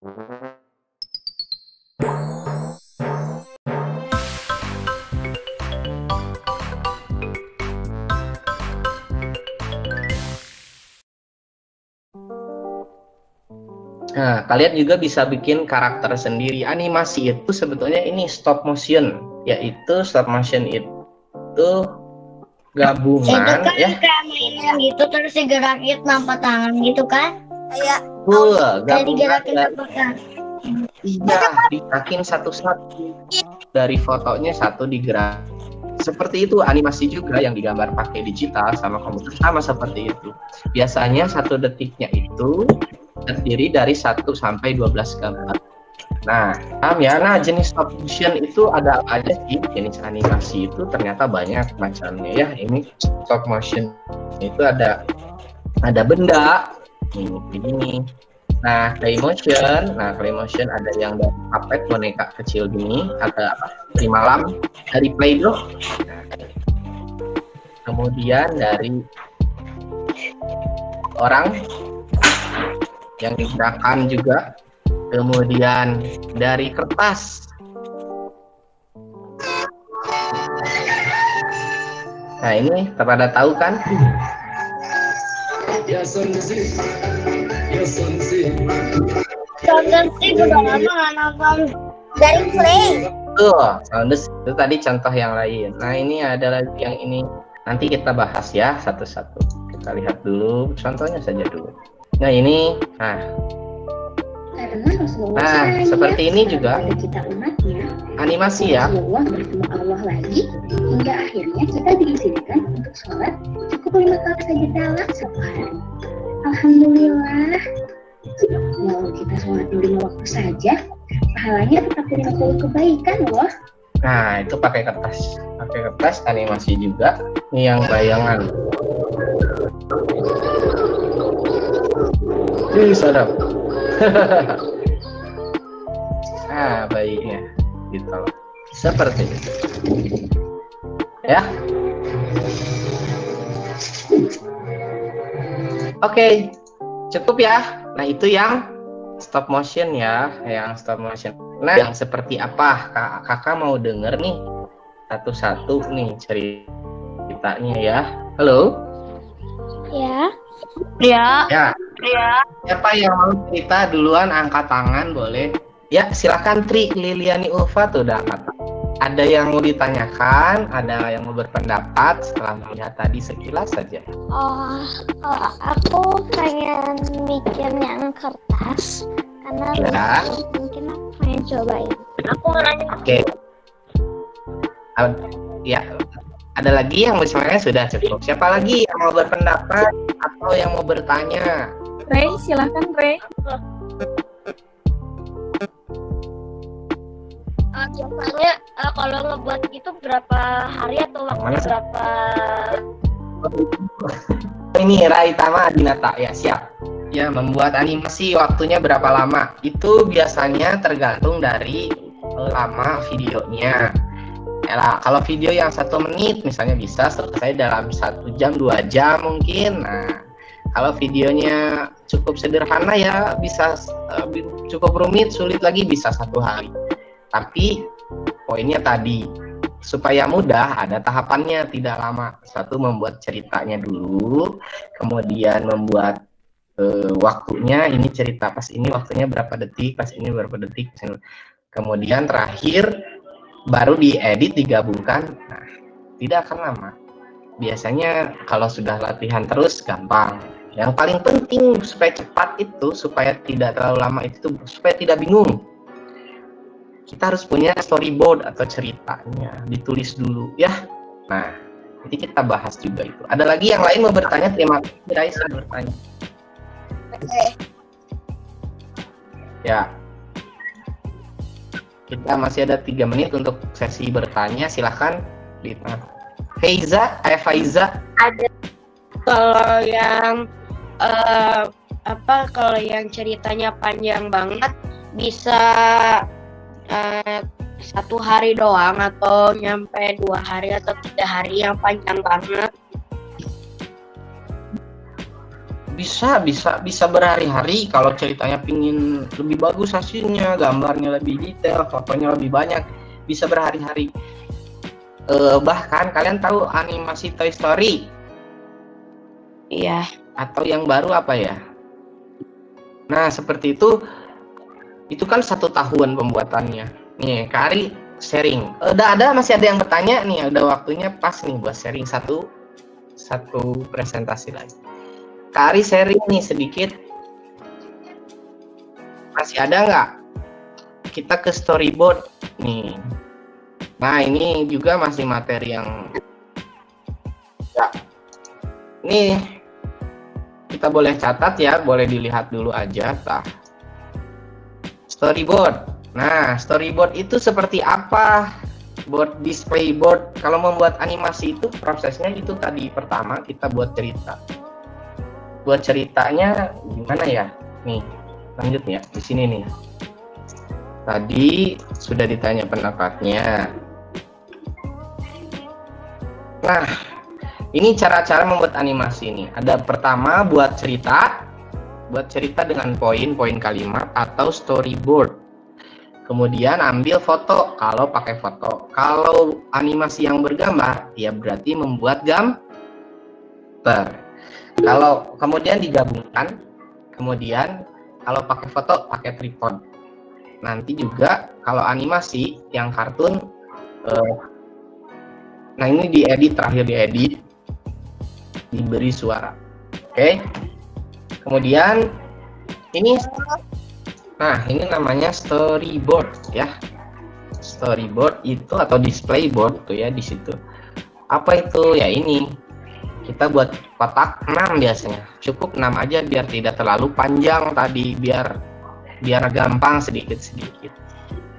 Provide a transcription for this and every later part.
Nah, kalian juga bisa bikin karakter sendiri. Animasi itu sebetulnya ini stop motion, yaitu stop motion itu gabungan itu kan ya. kayak mainan gitu terus digerakin tanpa tangan gitu kan? Kayak digerakin tanpa tangan. Iya, digerakin satu-satu. Dari fotonya satu digerak. Seperti itu animasi juga yang digambar pakai digital sama komputer sama seperti itu. Biasanya 1 detiknya itu terdiri dari 1 sampai 12 gambar. Nah, nah jenis stop motion itu ada apa aja sih? Jenis animasi itu ternyata banyak macamnya ya. Ini stop motion itu ada benda ini. Nah, clay motion ada yang dari puppet boneka kecil gini, ada apa? Dari malam, dari Play-Doh. Nah, kemudian dari orang yang digerakkan juga, kemudian dari kertas. Nah, ini pada tahu kan? Sondes udah lama nggak nonton dari Play. Sondes itu tadi contoh yang lain. Nah, ini ada lagi yang ini. Nanti kita bahas ya satu-satu. Kita lihat dulu contohnya saja dulu. Nah, ini. Nah, seperti ini juga animasi ya. Rasulullah bertemu Allah lagi hingga akhirnya kita diizinkan untuk sholat cukup 5 kali saja dalam satu hari. Alhamdulillah. Walau kita sholat 5 waktu saja, pahalanya tetap 50 kebaikan loh. Nah, itu pakai kertas animasi juga. Ini yang bayangan. Sadap. Nah, baiknya gitu. Seperti itu. Ya. Oke, cukup ya. Nah, itu yang stop motion ya, Nah, yang seperti apa? Kakak mau denger nih satu-satu nih ceritanya ya. Halo? Ya. Siapa yang mau cerita duluan angkat tangan boleh. Ya, silakan Tri Liliani Ulfa tuh udah angkat tangan. Ada yang mau ditanyakan, ada yang mau berpendapat setelah melihat tadi sekilas saja. Aku pengen bikin yang kertas karena mungkin aku pengen cobain. Aku mau nanya. Oke. Ya, ada lagi yang sebenarnya sudah cukup. Siapa lagi yang mau berpendapat atau yang mau bertanya? Ray, silahkan Ray. Biasanya kalau ngebuat itu berapa hari atau waktu berapa? Ini Raitama Adinata ya, siap. Ya, membuat animasi waktunya berapa lama? Itu biasanya tergantung dari lama videonya. Ya, kalau video yang 1 menit misalnya bisa selesai dalam 1 jam 2 jam mungkin. Nah, kalau videonya cukup sederhana ya bisa cukup rumit, sulit lagi bisa 1 hari. Tapi poinnya tadi supaya mudah ada tahapannya, tidak lama. Satu, membuat ceritanya dulu, kemudian membuat waktunya, ini cerita pas ini waktunya berapa detik, pas ini berapa detik, kemudian terakhir baru diedit digabungkan. Nah, tidak akan lama. Biasanya kalau sudah latihan terus gampang. Yang paling penting supaya cepat itu, supaya tidak terlalu lama itu, supaya tidak bingung, kita harus punya storyboard atau ceritanya, ditulis dulu ya. Nah, nanti kita bahas juga itu. Ada lagi yang lain mau bertanya? Terima kasih Raisa bertanya. Ya, kita masih ada 3 menit untuk sesi bertanya. Silahkan Faiza. Ada kalau yang kalau yang ceritanya panjang banget bisa 1 hari doang atau nyampe 2 hari atau 3 hari yang panjang banget. Bisa berhari-hari kalau ceritanya pingin lebih bagus hasilnya, gambarnya lebih detail, fotonya lebih banyak, bisa berhari-hari. Bahkan kalian tahu animasi Toy Story? Iya. Atau yang baru apa ya? Nah seperti itu kan 1 tahun pembuatannya. Nih Kak Ari sharing. Masih ada yang bertanya nih, udah waktunya pas nih buat sharing satu presentasi lagi. Kak Ari sharing nih sedikit. Masih ada nggak? Kita ke storyboard nih. Nah ini juga masih materi yang ya. Nih kita boleh catat ya, boleh dilihat dulu aja. Storyboard. Nah storyboard itu seperti apa? Display board. Kalau membuat animasi itu prosesnya itu tadi, pertama kita buat cerita. Buat ceritanya gimana ya? Nih, lanjut ya di sini nih. Tadi sudah ditanya pendapatnya. Nah, ini cara-cara membuat animasi ini. Ada pertama buat cerita dengan poin-poin kalimat atau storyboard. Kemudian ambil foto kalau pakai foto. Kalau animasi yang bergambar, ya berarti membuat gambar. Kalau kemudian digabungkan, kemudian kalau pakai foto pakai tripod. Nanti juga kalau animasi yang kartun, nah ini terakhir diedit, diberi suara. Oke. Kemudian ini namanya storyboard ya. Storyboard itu atau display board tuh ya di situ. Apa itu? Ya ini. Kita buat kotak 6 biasanya. Cukup 6 aja biar tidak terlalu panjang tadi, biar gampang sedikit-sedikit.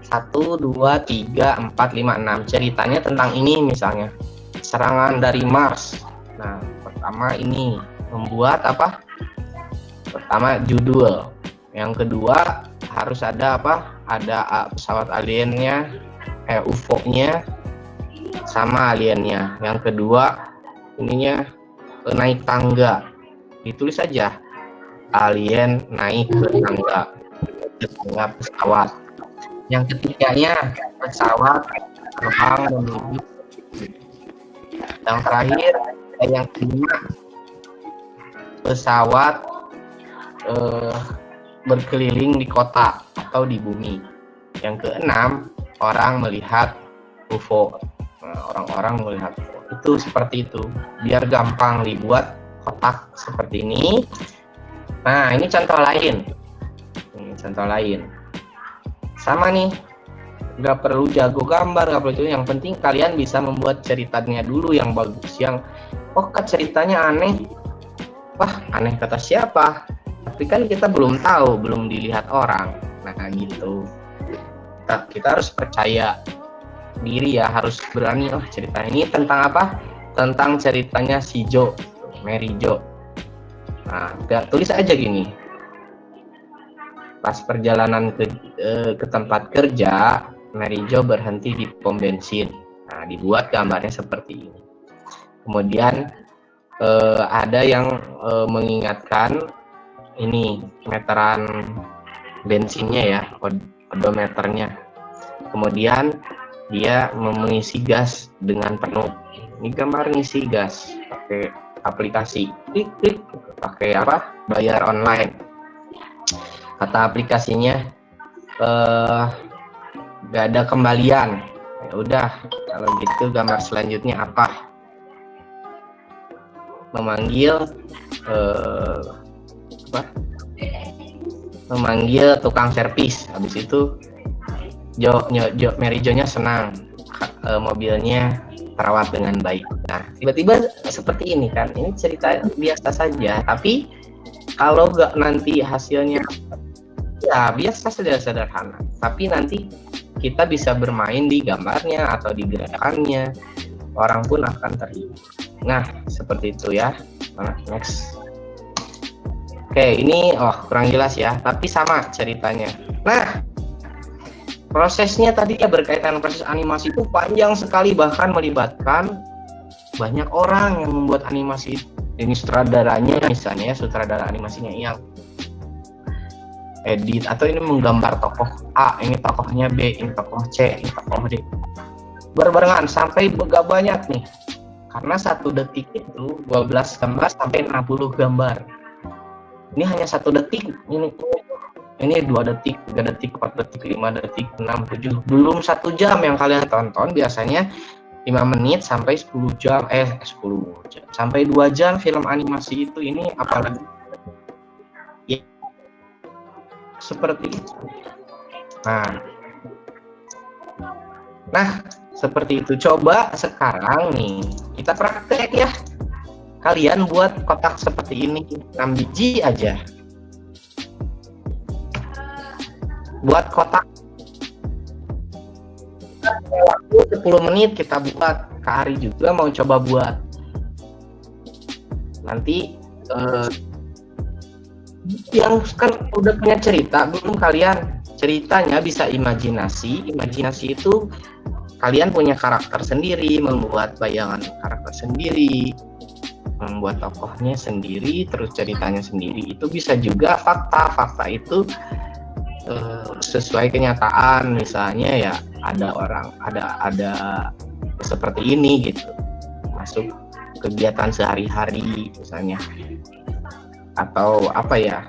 1 2 3 4 5 6. Ceritanya tentang ini misalnya. Serangan dari Mars. Nah, pertama ini membuat apa? Pertama judul. Yang kedua harus ada apa? Ada pesawat aliennya, UFO-nya sama aliennya. Yang kedua ininya naik tangga. Ditulis saja alien naik ke tangga pesawat. Yang ketiganya pesawat terbang menuju. Yang terakhir yang kelima pesawat berkeliling di kota atau di bumi. Yang keenam orang melihat UFO. Orang-orang melihat UFO. Itu seperti itu, biar gampang dibuat kotak seperti ini. Nah ini contoh lain. Sama nih, nggak perlu jago gambar, nggak perlu itu. Yang penting kalian bisa membuat ceritanya dulu yang bagus, yang kok ceritanya aneh. Wah aneh kata siapa? Tapi kan kita belum tahu, belum dilihat orang. Nah gitu. Kita harus percaya diri ya, harus berani. Oh cerita ini tentang apa? Tentang ceritanya si Jo, Mary Jo. Nah tulis aja gini. Pas perjalanan ke tempat kerja, Mary Jo berhenti di pom bensin. Nah dibuat gambarnya seperti ini. Kemudian ada yang mengingatkan ini meteran bensinnya ya, odometernya. Kemudian dia mengisi gas dengan penuh. Ini gambar ngisi gas pakai aplikasi, klik pakai apa? Bayar online. Kata aplikasinya gak ada kembalian. Ya udah, kalau gitu gambar selanjutnya apa? Memanggil memanggil tukang servis. Habis itu Mary Jo-nya senang, mobilnya terawat dengan baik. Nah tiba-tiba seperti ini kan, ini cerita biasa saja, tapi kalau gak nanti hasilnya ya biasa saja, sederhana, tapi nanti kita bisa bermain di gambarnya atau di gerakannya, orang pun akan terhibur. Nah seperti itu ya. Next. Oke, ini kurang jelas ya, tapi sama ceritanya. Nah prosesnya tadi ya berkaitan proses animasi itu panjang sekali, bahkan melibatkan banyak orang yang membuat animasi. ini sutradaranya misalnya, sutradara animasinya yang edit, atau ini menggambar tokoh A, ini tokohnya B, ini tokoh C, ini tokoh D, berbarengan sampai gak banyak nih, karena 1 detik itu 12 gambar sampai 60 gambar. Ini hanya 1 detik, ini 2 detik, 3 detik, 4 detik, 5 detik, 6, 7, belum 1 jam yang kalian tonton. Biasanya 5 menit sampai 10 jam, 10 jam sampai 2 jam film animasi itu. Ini apalagi ya, seperti itu. Nah, seperti itu. Coba sekarang nih kita praktek ya. Kalian buat kotak seperti ini 6 biji aja. Buat kotak waktu 10 menit kita buat. Kak Ari juga mau coba buat. Nanti yang kan udah punya cerita belum kalian? Ceritanya bisa imajinasi. Imajinasi itu kalian punya karakter sendiri, membuat bayangan karakter sendiri, membuat tokohnya sendiri, terus ceritanya sendiri. Itu bisa juga fakta. Fakta itu sesuai kenyataan, misalnya ya ada orang ada seperti ini gitu, masuk kegiatan sehari-hari misalnya, atau apa ya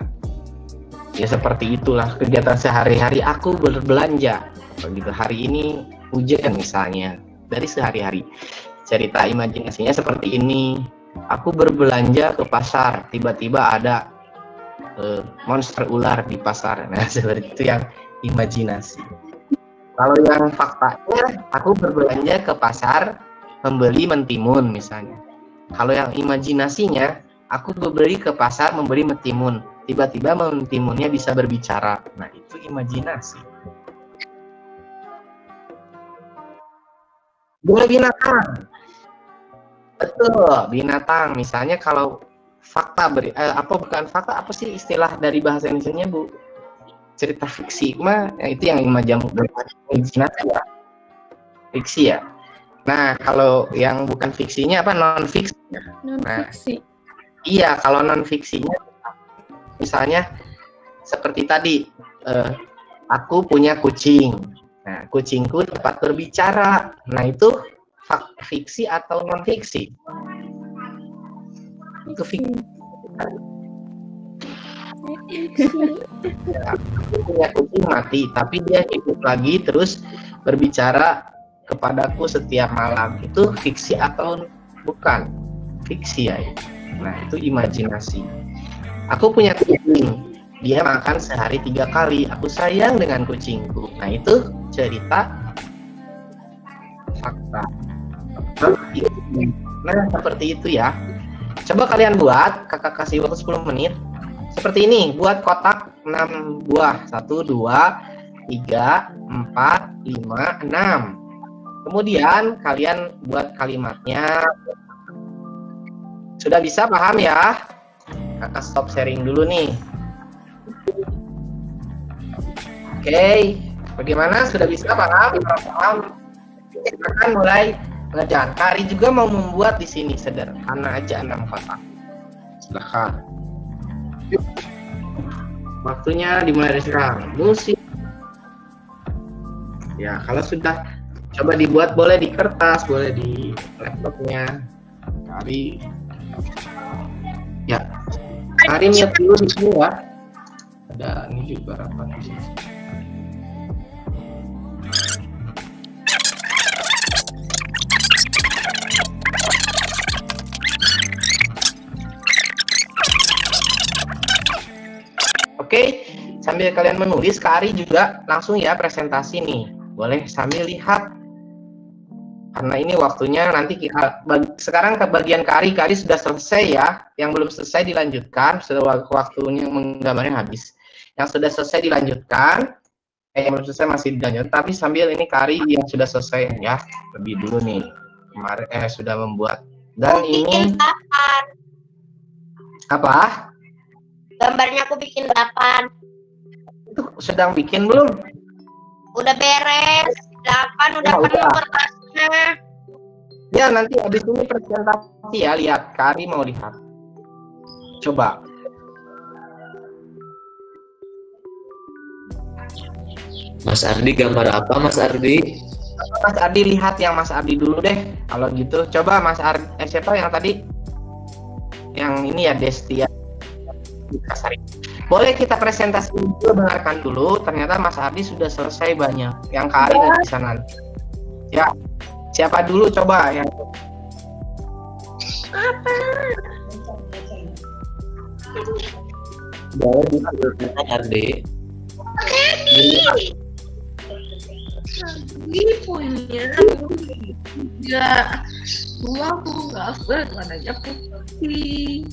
seperti itulah kegiatan sehari-hari. Aku berbelanja begitu, hari ini hujan misalnya, dari sehari-hari. Cerita imajinasinya seperti ini, aku berbelanja ke pasar, tiba-tiba ada monster ular di pasar. Nah, seperti itu yang imajinasi. Kalau yang faktanya, aku berbelanja ke pasar membeli mentimun misalnya. Kalau yang imajinasinya, aku berbeli ke pasar membeli mentimun, tiba-tiba mentimunnya bisa berbicara. Nah, itu imajinasi. Boleh binatang. Betul, binatang. Misalnya kalau fakta bukan fakta, apa sih istilah dari bahasa Indonesianya, Bu? Cerita fiksi mah itu yang imajinasi ya. Fiksi ya. Nah, kalau yang bukan fiksinya apa, non fiksi. Nah, iya, kalau non fiksinya misalnya seperti tadi, aku punya kucing. Nah, kucingku dapat berbicara. Nah, itu fiksi atau non fiksi? Itu fiksi. Ya, aku punya kucing mati, tapi dia hidup lagi terus berbicara kepadaku setiap malam. Itu fiksi atau bukan? Fiksi ya. Nah, itu imajinasi. Aku punya kucing, dia makan sehari 3 kali. Aku sayang dengan kucingku. Nah, itu cerita fakta. Nah, seperti itu ya. Coba kalian buat, kakak kasih waktu 10 menit. Seperti ini, buat kotak 6 buah. 1, 2, 3, 4, 5, 6. Kemudian kalian buat kalimatnya. Sudah bisa paham ya? Kakak stop sharing dulu nih. Oke, bagaimana? Sudah bisa paham? Silakan mulai mengerjakan. Kari juga mau membuat di sini, sederhana aja 6 kotak. Silakan. Waktunya dimulai dari sekarang. Musik. Ya, kalau sudah coba dibuat, boleh di kertas, boleh di laptopnya. Kari. Ya. Kari mute dulu di sini ya. Ada ini juga rapat di sini. Oke, sambil kalian menulis, Kak Ari juga langsung ya presentasi nih. Boleh sambil lihat. Karena ini waktunya nanti kita sekarang ke bagian Kak Ari sudah selesai ya. Yang belum selesai dilanjutkan, sudah waktunya menggambarnya habis. Yang sudah selesai dilanjutkan, yang belum selesai masih dilanjutkan. Tapi sambil ini Kak Ari yang sudah selesai ya, lebih dulu nih. Kemarin sudah membuat. Dan ini apa? Gambarnya aku bikin 8. Itu sedang bikin belum? Udah beres. 8 udah penuh kertasnya. Ya, nanti habis ini presentasi ya, lihat. Kari mau lihat. Coba. Mas Ardi gambar apa, Mas Ardi? Mas Ardi lihat yang Mas Ardi dulu deh. Kalau gitu, coba Mas Ardi. Siapa yang tadi? Yang ini ya, Destia. Boleh kita presentasi dulu, dengarkan dulu. Ternyata Mas Ardi sudah selesai banyak. Yang Kak Ari nggak bisa nanti. Ya, siapa dulu coba yang? Boleh diperlihatkan Ardi. Ini poinnya ya dua cover warnanya putih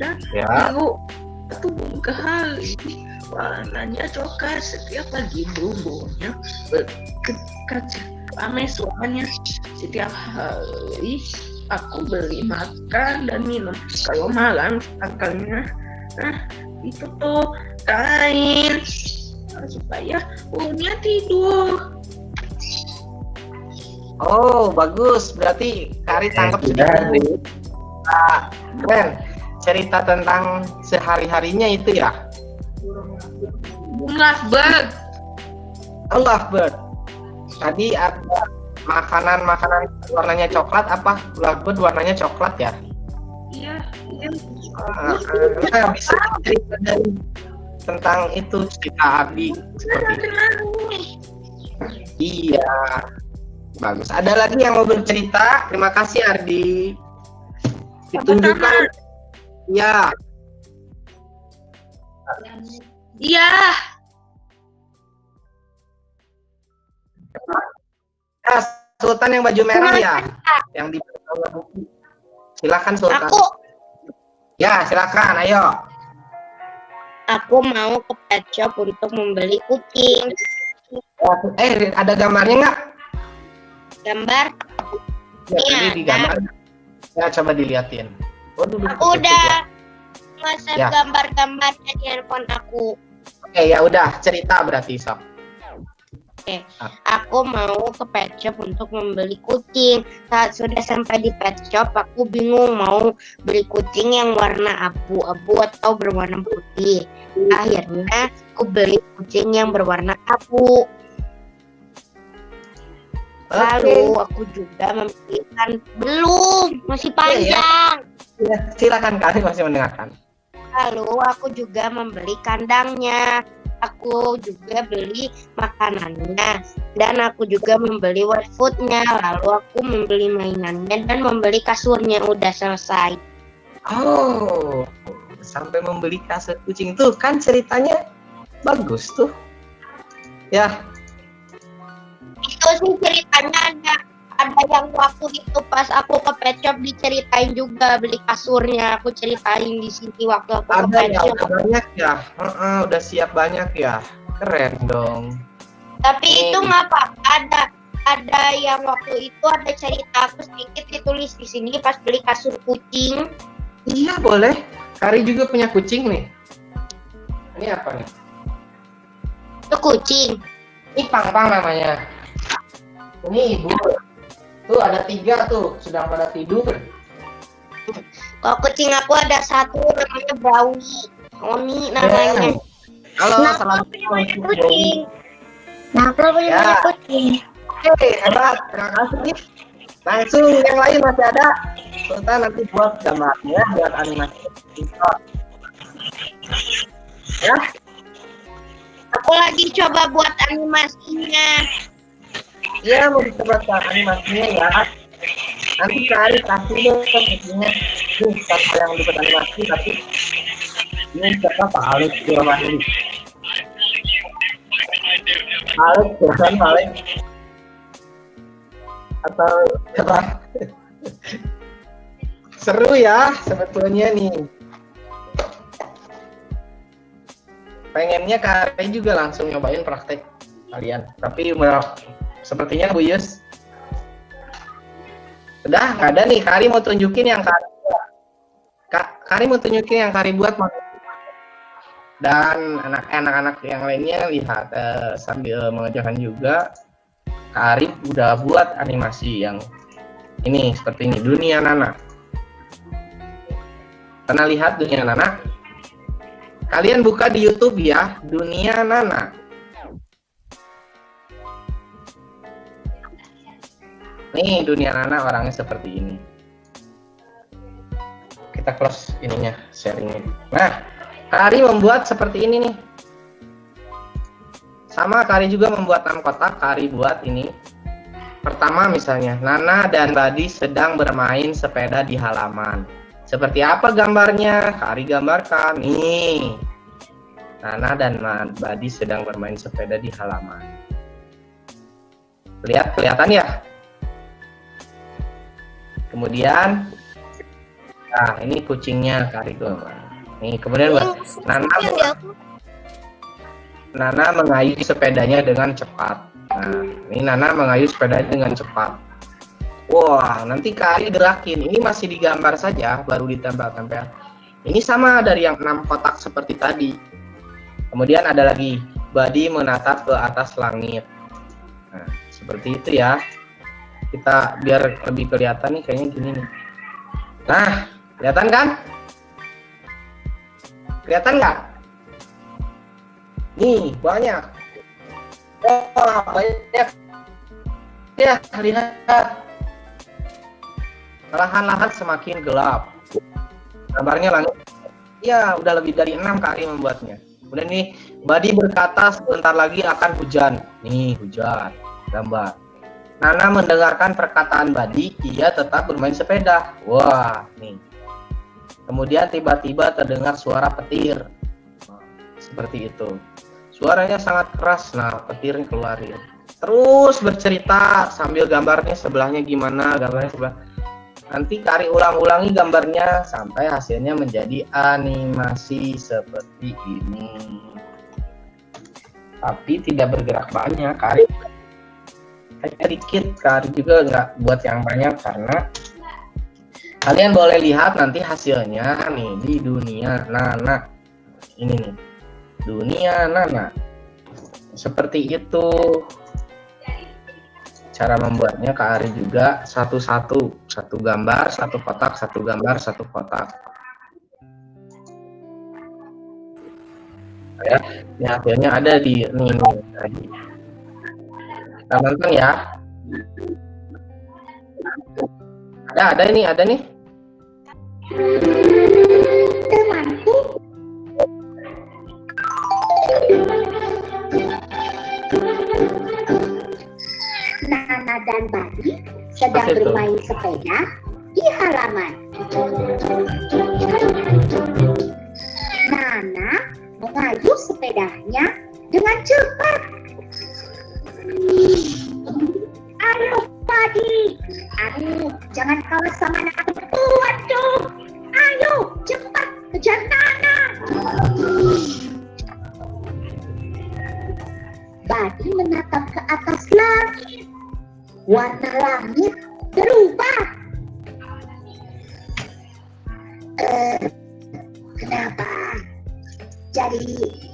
dan Ya. biru satu kali warnanya coklat. Setiap pagi bumbunya berkacang rame suaranya. Setiap hari aku beli makan dan minum. Kalau malam akalnya itu tuh kain supaya punya tidur. Oh, bagus. Berarti Kari tangkap sudah. sedikit. Keren. Cerita tentang sehari-harinya itu ya. Lovebird. Oh, Lovebird. Tadi ada makanan warnanya coklat, apa? Lovebird warnanya coklat ya? Iya. Nah, bisa cerita dari tentang itu cerita Abi seperti itu. Iya, bagus. Ada lagi yang mau bercerita? Terima kasih Ardi. Ditunjukkan. Ya. Iya. Sultan yang baju merah ya, yang di buku. Silakan Sultan. Aku Silakan, ayo. Aku mau ke pet shop untuk membeli kucing. Ada gambarnya nggak? Gambar? Ya, Iya, ini di gambar. Ya, coba diliatin. Oh, duduk. Aku udah nge-save Ya. gambar-gambarnya di handphone aku. Oke, ya udah cerita berarti Sob. Aku mau ke pet shop untuk membeli kucing. Saat sudah sampai di pet shop, aku bingung mau beli kucing yang warna abu-abu atau berwarna putih. Akhirnya aku beli kucing yang berwarna abu. Lalu aku juga membelikan, belum, masih panjang. Ya, silakan kalian masih mendengarkan. Lalu aku juga membeli kandangnya. Aku juga beli makanannya, dan aku juga membeli wet foodnya. Lalu aku membeli mainannya dan membeli kasurnya. Udah selesai. Oh, sampai membeli kasur kucing tuh kan ceritanya bagus tuh. Ya, Itu sih ceritanya, ada yang waktu itu pas aku ke pet shop diceritain juga beli kasurnya. Aku ceritain di sini waktu aku ke ada pet ya, shop. udah banyak ya. Udah siap banyak ya. Keren dong. Tapi itu nggak apa-apa, ada yang waktu itu ada cerita aku sedikit ditulis di sini pas beli kasur kucing. Iya, boleh. Kari juga punya kucing nih. Ini apa nih? Itu kucing. Ini Pang-Pang namanya. Ini ibu. Tuh ada 3 tuh, sedang pada tidur. Kalau kucing aku ada satu namanya Brownie. Oni namanya. Halo, Kenapa selamat punya banyak kucing? Kenapa punya Ya. banyak kucing? Oke, hebat. Terima kasih. Langsung yang lain masih ada. Sultan nanti buat gambarnya, buat animasi. Ya, Aku lagi coba buat animasinya. iya mau dicoba animasinya ya. Nanti cari kasih dong kucingnya. Ini siapa yang dibuat animasi tapi ini siapa Pak Alex di rumah ini. Alex, bukan Alex. Atau siapa? Seru ya sebetulnya nih. Pengennya Kari juga langsung nyobain praktek kalian. Tapi sepertinya Bu Yus udah nggak ada nih. Kari mau tunjukin yang Kari buat. Kari mau tunjukin yang Kari buat. Dan anak-anak yang lainnya lihat sambil mengerjakan juga. Kari udah buat animasi yang ini seperti ini, dunia Nana. Pernah lihat Dunia Nana? Kalian buka di YouTube ya, Dunia Nana. Nih Dunia Nana orangnya seperti ini. Kita close ininya, sharingnya. Nah, Kak Ari membuat seperti ini nih. Sama Kak Ari juga membuat 6 kotak. Kak Ari buat ini. Pertama misalnya, Nana dan Badi sedang bermain sepeda di halaman. Seperti apa gambarnya? Kak Ari gambarkan. Nih, Nana dan Badi sedang bermain sepeda di halaman. Kelihatan ya? Kemudian, nah ini kucingnya Kak Ari gambar. Nih, kemudian buat Nana mengayuh sepedanya dengan cepat. Nah, ini Nana mengayuh sepedanya dengan cepat. Wah, nanti Kak Ari gerakin. Ini masih digambar saja, baru ditempel-tempel. Ini sama dari yang 6 kotak seperti tadi. Kemudian ada lagi, Badi menatap ke atas langit. Nah, seperti itu ya. Kita biar lebih kelihatan nih, kayaknya gini nih. Nah, kelihatan kan? Kelihatan nggak? Nih, banyak. Wah, banyak. Ya, lihat. Perlahan-lahan semakin gelap. Gambarnya langit. Ya, udah lebih dari 6 kali membuatnya. Kemudian nih, Badi berkata sebentar lagi akan hujan. Nih, hujan. Gambar. Nana mendengarkan perkataan Badi, ia tetap bermain sepeda. Wah, nih. Kemudian tiba-tiba terdengar suara petir. Seperti itu. Suaranya sangat keras. Nah, petirnya keluarin. Terus bercerita sambil gambarnya sebelahnya gimana, gambarnya sebelah. Nanti Kak Ari ulang-ulangi gambarnya sampai hasilnya menjadi animasi seperti ini. Tapi tidak bergerak banyak. Kak Ari hanya dikit. Kak Ari juga nggak buat yang banyak karena kalian boleh lihat nanti hasilnya nih di Dunia Nana. Ini nih, Dunia Nana. Seperti itu. Cara membuatnya Kak Ari juga satu gambar, satu kotak, satu gambar, satu kotak. Ya, ini hasilnya ada di ini tadi. Kita nonton ya. Ada nih. Temanku, Nana dan Badi sedang bermain sepeda di halaman. Nana mengayuh sepedanya dengan cepat. Ayo Badi, aduh jangan kalah sama anak perempuan dong. Ayo cepat kejar Nana. Badi menatap ke atas langit. Warna langit berubah. Kenapa jadi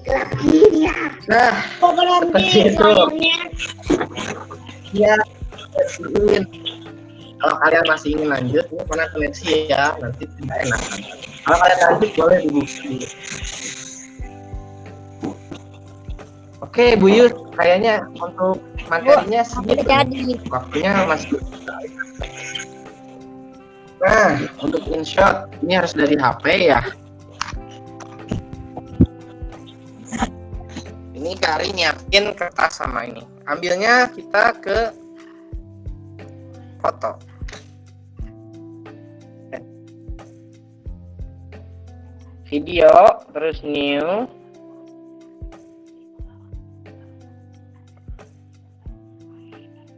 gelap gini ya? Nah, seperti itu. Ya, kalau kalian masih ingin lanjut, ini mana koneksi ya, nanti tidak enak. Kalau kalian lanjut boleh dibuka. Oke, Bu Yus, kayaknya untuk materinya segitu. Waktunya masih. Nah, untuk InShot ini harus dari HP ya. Ini Kak Ari nyiapin kertas sama ini. Ambilnya kita ke foto. Video, terus new.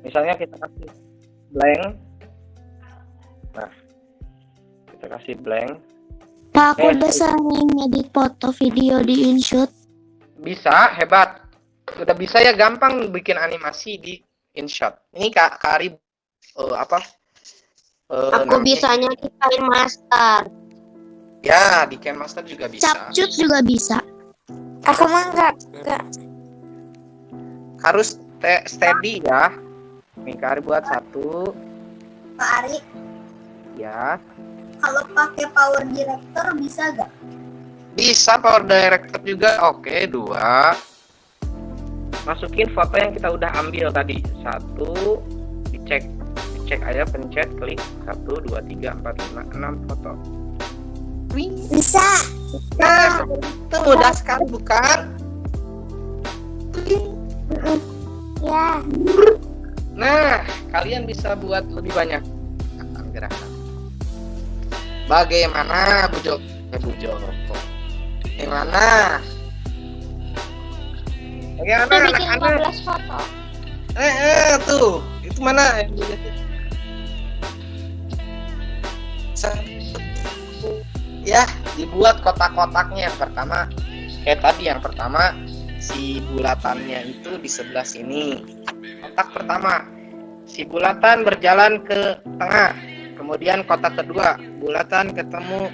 Misalnya kita kasih blank. Nah, kita kasih blank. Pak, aku bisa ngedit foto video di InShot. Bisa, hebat. Udah bisa ya, gampang bikin animasi di InShot. Ini Kak Ari Aku bisanya di KineMaster. Ya, di KineMaster juga bisa. Capcut juga bisa. Aku mah enggak. Harus steady ya. Nih Kak Ari buat satu. Pak Ari, Ya. kalau pakai Power Director bisa gak? Bisa Power Director juga. Oke, 2. Masukin foto yang kita udah ambil tadi. 1, dicek aja, pencet, klik 1, 2, 3, 4, 5, 6 foto. Bisa. Nah, itu mudah sekali bukan? Ya. Nah, kalian bisa buat lebih banyak gerakan. Bagaimana Bu Joko? Bagaimana? Bagaimana Kita bikin anak-anak? 15 foto. Tuh, itu mana? Ya, dibuat kotak-kotaknya. Pertama, kayak tadi yang pertama si bulatannya itu di sebelah sini. Kotak pertama, si bulatan berjalan ke tengah. Kemudian kotak kedua, bulatan ketemu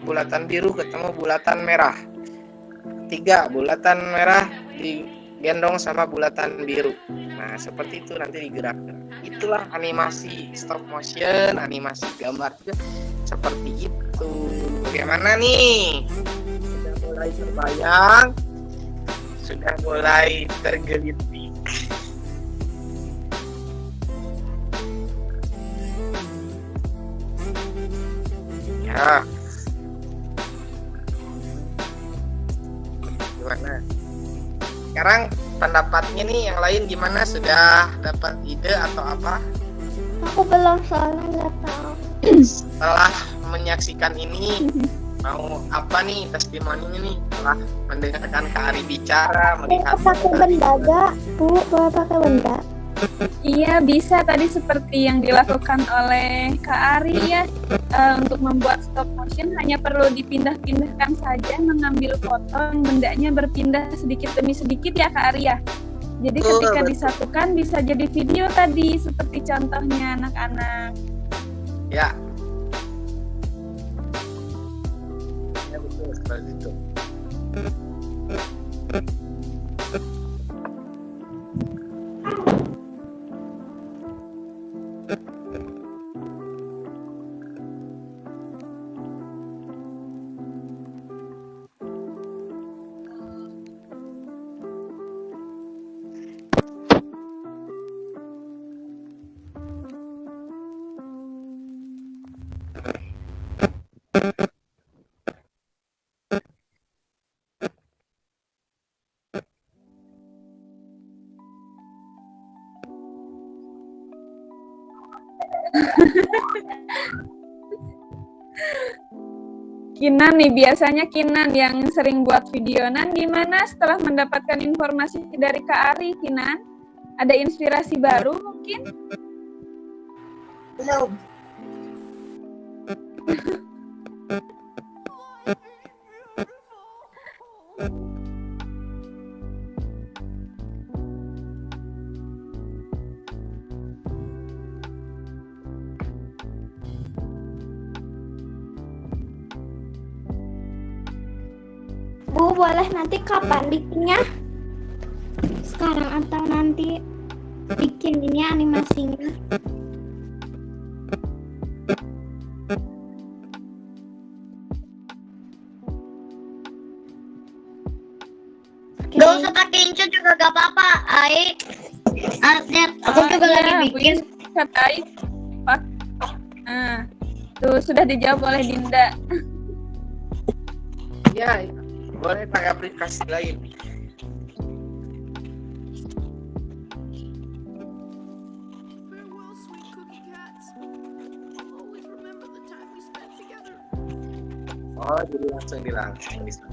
bulatan biru ketemu bulatan merah. 3, bulatan merah digendong sama bulatan biru. Nah, seperti itu nanti digerakkan. Itulah animasi stop motion, animasi gambar juga seperti itu. Bagaimana nih? Sudah mulai terbayang? Sudah mulai tergelitik? Ya. Gimana? Sekarang pendapatnya nih yang lain gimana? Sudah dapat ide atau apa? Aku belum, soalnya nggak tahu. Setelah menyaksikan ini, mau apa nih testimoninya nih? Setelah mendengarkan Kak Ari bicara, melihat Pakai benda gak? Bu, boleh pakai benda? Iya, bisa tadi seperti yang dilakukan oleh Kak Ari ya. Untuk membuat stop motion hanya perlu dipindah-pindahkan saja, mengambil foto yang bendanya berpindah sedikit demi sedikit ya Kak Ari ya. Jadi ketika disatukan bisa jadi video tadi seperti contohnya anak-anak. Ya. Ya betul seperti itu. Kinan nih, biasanya Kinan yang sering buat video. Nan, gimana setelah mendapatkan informasi dari Kak Ari, Kinan? Ada inspirasi baru mungkin? Belum. Bu, boleh nanti kapan bikinnya? Sekarang atau nanti bikin ini animasinya? Gak usah pakai incut juga gak apa-apa, Ai. Aku juga lagi bikin. Ai. Nah, tuh sudah dijawab oleh Dinda. Ya, boleh pakai aplikasi lain. Oh, jadi langsung bisa.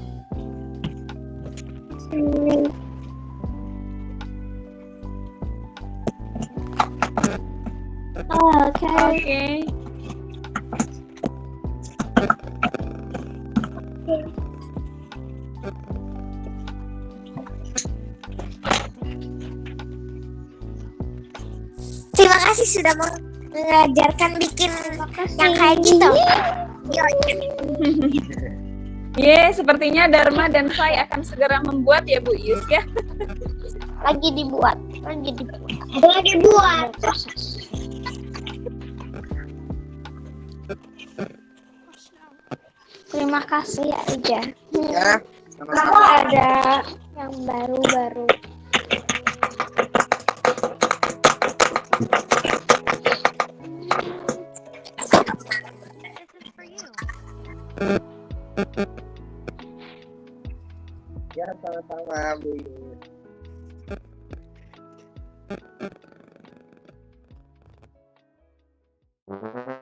Oke. Terima kasih sudah mengajarkan bikin yang kayak gitu. Sepertinya Dharma dan Fai akan segera membuat ya Bu Yus ya. Lagi dibuat. Proses. Terima kasih aja. Ya, Aku sama-sama. ada yang baru-baru. Ya, sama-sama, Bu. Yus.